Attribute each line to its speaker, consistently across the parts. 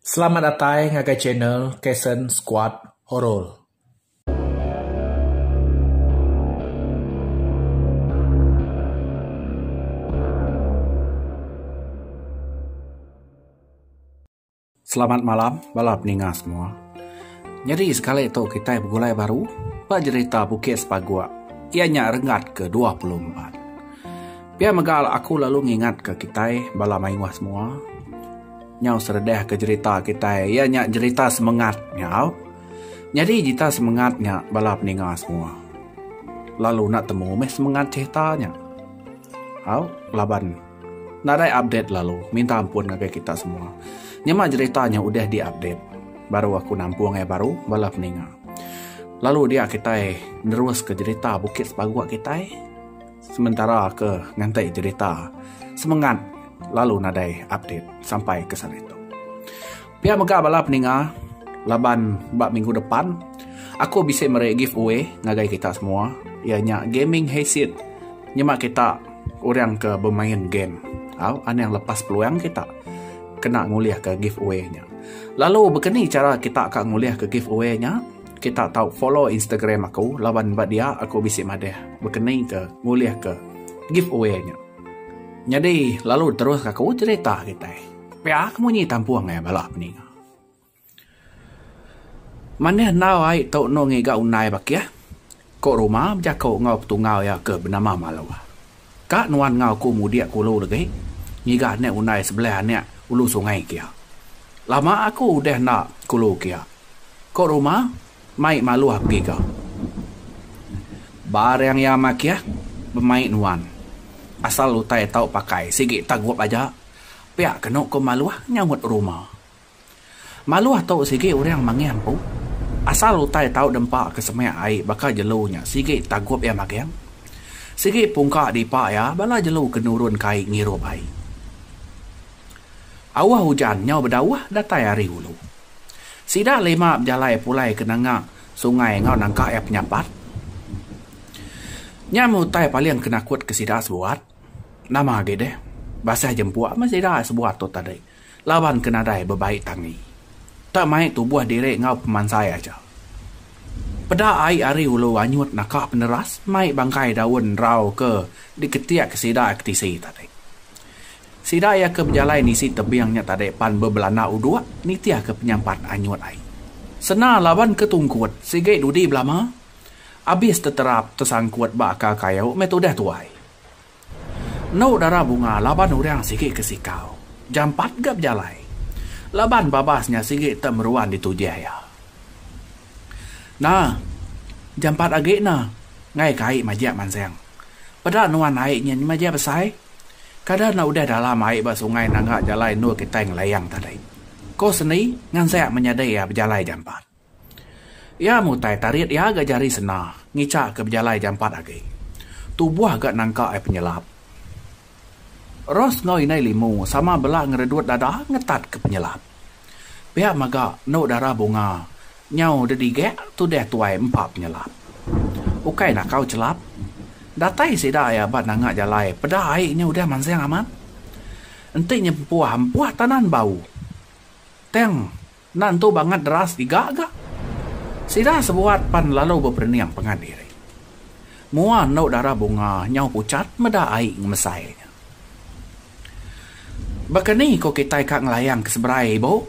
Speaker 1: Selamat datang ke channel Kasen Squad Horror. Selamat malam, balap ninga semua. Jadi sekali itu kita bergulai baru, pak cerita Bukit Sepagua. Ianya rengat ke 24. Biar megal aku lalu ngingat ke kita bala maingwah semua. Nyau seredah ke cerita kita, ianya cerita semangat nyau. Jadi cerita semangatnya bala peninga semua. Lalu nak temu meh semangat ceritanya. Laban. Nak ada update lalu, minta ampun ke kita semua. Nyama ceritanya udah diupdate. Baru aku nampung baru bala peninga. Lalu dia kita nerus ke cerita Bukit Sepagua kita. Sementara ke ngantai cerita semangat. Lalu nadai update sampai ke sana itu. Pihak mega bala peninga laban bak minggu depan aku bisa mere giveaway ngagai kita semua. Ianya gaming headset. Nyemak kita orang ke bermain game. Yang lepas peluang kita kena nguliah ke giveaway-nya. Lalu begini cara kita akan nguliah ke giveaway-nya. Kita tahu follow Instagram aku. Laban buat dia aku bisa madeh. Begini ke nguliah ke giveaway-nya. Jadi lalu terus aku cerita kita. Pia kamu ni tampuang bala peninga. Mana nau ai tau no ngega unai bak ya. Kok rumah berjakau ngau petungau ya ke bernama Malawa. Kak nuan ngau ku mudia ku lu lagi. Ngiga ne unai sebelah ne ulu sungai kia. Lama aku udah nak kulu kia. Kok rumah mai malu pergi kau. Barang yang mak ya bermain nuan. Asal lu tahu pakai sikit taguap aja. Pihak kena ke maluah nyamut rumah. Maluah tahu sikit orang mangiam pun. Asal lu tahu dempak ke semai air bakal jelunya sikit taguap yang mangiam. Sikit pungka di pak ya bala jelu kenurun kai ngirup air. Awah hujan nyau berdawah datai hari hulu. Sida lima berjalai pulai kenanga sungai ngau nangka ya penyapat. Nyamu tai paling kena kuat ke sida sebuat. Nama gede bahasa jempua masih dah sebuah tu tadi. Lawan kena dai berbaik tangi. Tak main tu buah diri ngau pemansai aja. Pada ai hari hulu anyut nakak peneras mai bangkai daun rau ke diketiak ke sida aktisi tadi. Sida ya ke berjalai nisi tebiangnya tadi pan berbelana udua nitia ke penyampat anyut ai. Sena lawan ketungkuat sige dudi belama. Abis terterap tersangkut bakal kayau metode tuai. No darah bunga laban orang sikit ke sikau. Jam 4 gap jalai. Laban babasnya sikit temeruan di tujaya. Nah, jam 4 agak na. Ngai kai majak manseng. Pada nuan airnya ni majak besai. Kadang na udah dalam air ba sungai nangak jalai nur kita yang layang tadi. Ko seni ngan saya menyadai ya berjalai jam 4. Ya mutai tarit ya agak jari sena. Ngicak ke berjalai jam 4 agak. Tubuh agak nangkak penyelap. Ros ngoi nai limu sama belak ngeredut dada ngetat ke penyelap. Pihak maga no darah bunga. Nyau dedigek tu deh tuai 4 penyelap. Ukai nak kau celap. Datai sida ya bat nangak jalai. Pada airnya udah manseng amat. Entiknya puah tanan bau. Teng nan tu banget deras digak-gak. Sida sebuat pan lalu berperniang pengadiri. Mua no darah bunga nyau pucat meda air ngemesai. Bakani ko kita kak ngelayang ke seberai bo.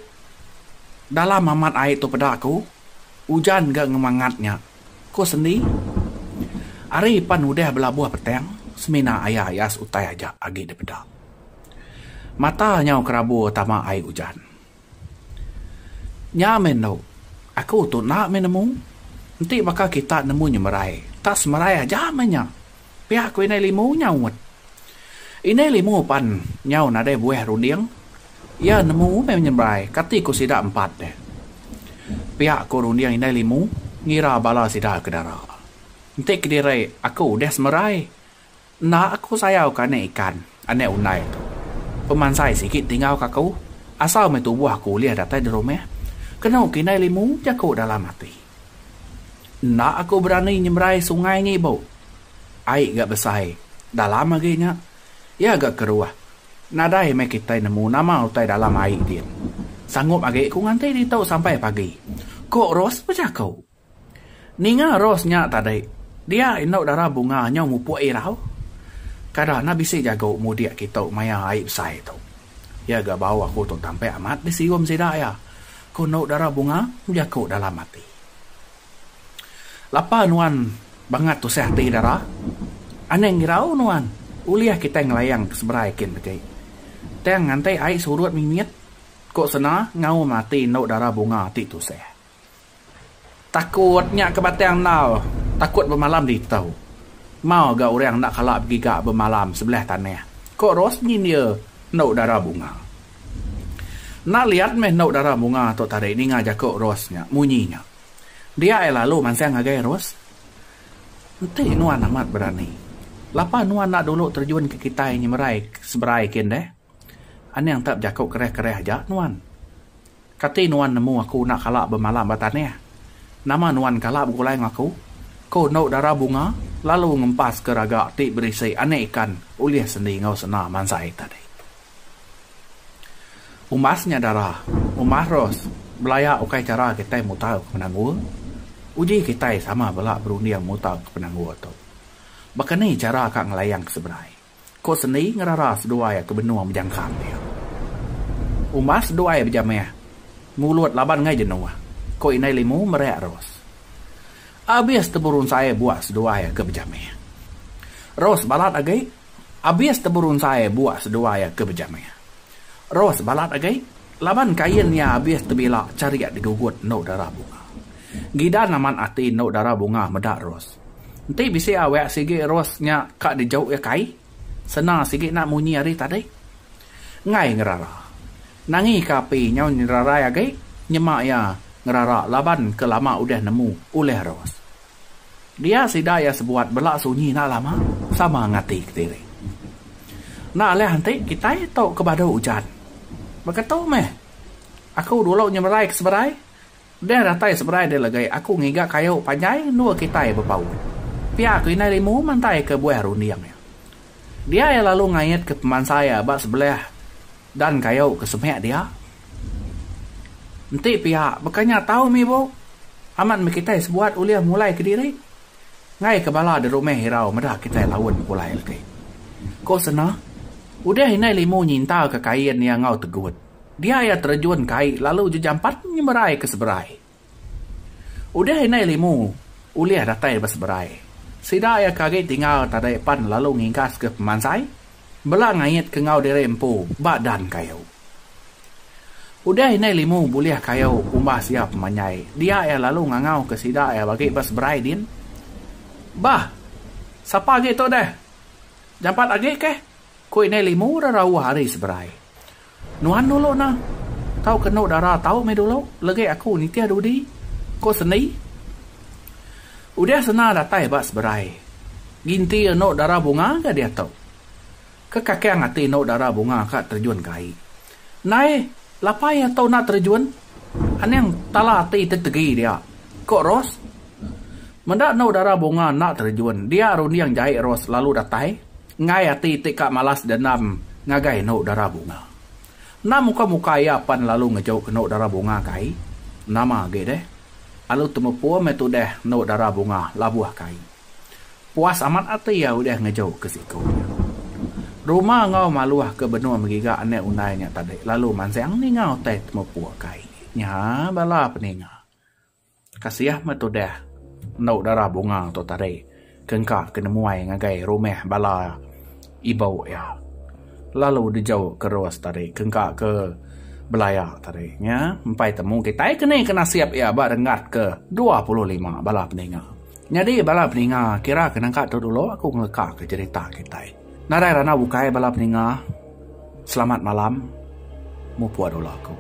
Speaker 1: Dalam amat air tu pada aku. Hujan gak ngemangatnya. Ko sendi. Hari pan udah belabuah petang. Semina ayah ayas utai aja agi de pedak. Mata nyau kerabu tama air hujan. Nyamen no. Aku tu nak menemu. Nanti bakal kita nemu nyemerai. Tak semerai aja menya. Pihak ku ini limu nyawut. Ini limu pan nyau nade buah rundiang. Ya nemu menyemerai. Kati ku sida 4 deh. Pihak ku rundiang ini limu. Ngira bala sida ke darah. Nanti kedirai aku udah semerai. Nah aku sayau kane ikan. Ane unai tu. Pemansai sikit tinggal kaku. Asal metubuh aku lihat datai di rumah. Kena kinai limu jago dalam hati. Nak aku berani nyemerai sungai ni bau. Air gak besar. Dalam agaknya. Ya agak keruah. Nadai me kita nemu nama utai dalam air dia. Sanggup agak ku ngantai di tau sampai pagi. Kok Ros bercakap? Ninga Rosnya tadi. Dia inok darah bunga nyau mupu irau. Kadang nak bisa jaga mudia kita maya air besar tu. Ya gak bawa aku tu sampai amat di sium sidak ya. Kau nak darah bunga jaga dalam mati. Lapa nuan bangat tu sehati darah. Aneh ngirau nuan. Uliah kita ngelayang seberai kin betul. Teng ngantai air surut mimit. Kok sana ngau mati nak darah bunga ti tu seh. Takutnya kebatang nau. Takut bermalam di tau. Mau gak orang nak kalap pergi gak bermalam sebelah tanah. Kok Ros ni dia nak darah bunga. Nak lihat meh nak darah bunga tu tadi ni ngajak kok Rosnya, munyinya. Dia lalu mansang ngagai Ros. Nanti nuan amat berani. Lapa nuan nak dulu terjun ke kita ini merai seberai kin deh. Ane yang tak jakok kereh-kereh aja nuan. Kati nuan nemu aku nak kalap bermalam batannya. Nama nuan kalap gulai ngaku. Kau nak darah bunga, lalu ngempas ke raga ti berisi aneh ikan uliah sendi ngau sena mansai tadi. Umasnya darah, umas Ros, belaya ukai cara kita mutau ke penanggur. Uji kita sama belak berundiang mutau ke penanggur tu. Bahkan ni cara kak ngelayang ke seberai. Kau sendi ngeraras dua ya ke benua menjangkang dia. Umas dua ya berjamah. Mulut laban ngai jenua. Kau inai limu mereak Ros. Abis teburun saya buat sedua ya ke berjamah. Ros balat agai. Abis teburun saya buat sedua ya ke berjamah. Ros balat agai. Laban kainnya abis tebila cariat digugut no darah bunga. Gida naman ati no darah bunga medak Ros. Nanti bisa awak sige Rosnya kak dijauh ya kai. Senang sige nak munyi hari tadi. Ngai ngerara. Nangi kapi nyau ngerara agai. Nyemak ya ngerara laban ke lama udah nemu oleh Ros. Dia sidaya sebuat belak sunyi nak lama sama ngati ketiri. Nak leh nanti kita tahu kepada hujan. Berkata meh. Aku dulu nyemerai ke seberai. Dia datai seberai dia lagi. Aku ngiga kayu panjai nua kita berbau. Pihak aku ini limu mantai ke buah rundiangnya. Dia yang lalu ngayat ke teman saya bak sebelah dan kayu ke semek dia. Nanti pihak bekanya tahu mi bo. Amat mi kita sebuat uliah mulai ke diri. Ngai ke bala di rumah hirau medah kita lawan mulai lagi. Kau sana? Udah ini limu nyinta ke kain yang ngau tegut. Dia ya terjun kai lalu jejampat nyemerai ke seberai. Udah ini limu uliah datai berseberai. Sida ya kaget tinggal tadai pan lalu ngingkas ke pemansai. Belang ngayat ke ngau dirempu badan kayu. Udah ini limu buliah kayu umbah siap manyai. Dia ya lalu ngangau ke sida ya bagi berseberai din. Bah, siapa gitu deh? Jampat lagi ke? Ku ini limu rarau hari seberai. Nuan dulu na. Tahu kena darah tahu me dulu. Lagi aku ni tiada dudi. Kau seni. Udah sana datai bas berai. Ginti no darah bunga ke dia tahu. Kekakek ngati no darah bunga kak terjun kai. Nai, lapai atau nak terjun? Aneng tala ati tetegi dia. Kok Ros? Mendak no darah bunga nak terjun. Dia rundi yang jahit Ros lalu datai. Ngai ati tikak malas denam ngagai no darah bunga. Na muka-muka ya pan lalu ngejauh ke no darah bunga kai. Nama ge deh. Alu temu puas metu deh no darah bunga labuah kai. Puas amat ati ya udah ngejauh ke siku. Rumah ngau maluah ke benua mengiga ane unainya tadi. Lalu manseng ni ngau teh temu puas kai. Nya bala peninga. Kasiah metu deh no darah bunga tu tadi. Kengkak kena muai ngagai rumah bala ibau ya. Lalu dijauh ke Ros tadi. Kengkak ke belaya tadi. Ya. Sampai temu kita kena siap ya. Barengat ke 25 bala peninga. Jadi bala peninga kira kena kat dulu aku ngekak ke cerita kita. Narai rana bukai bala peninga. Selamat malam. Mupuah dulu aku.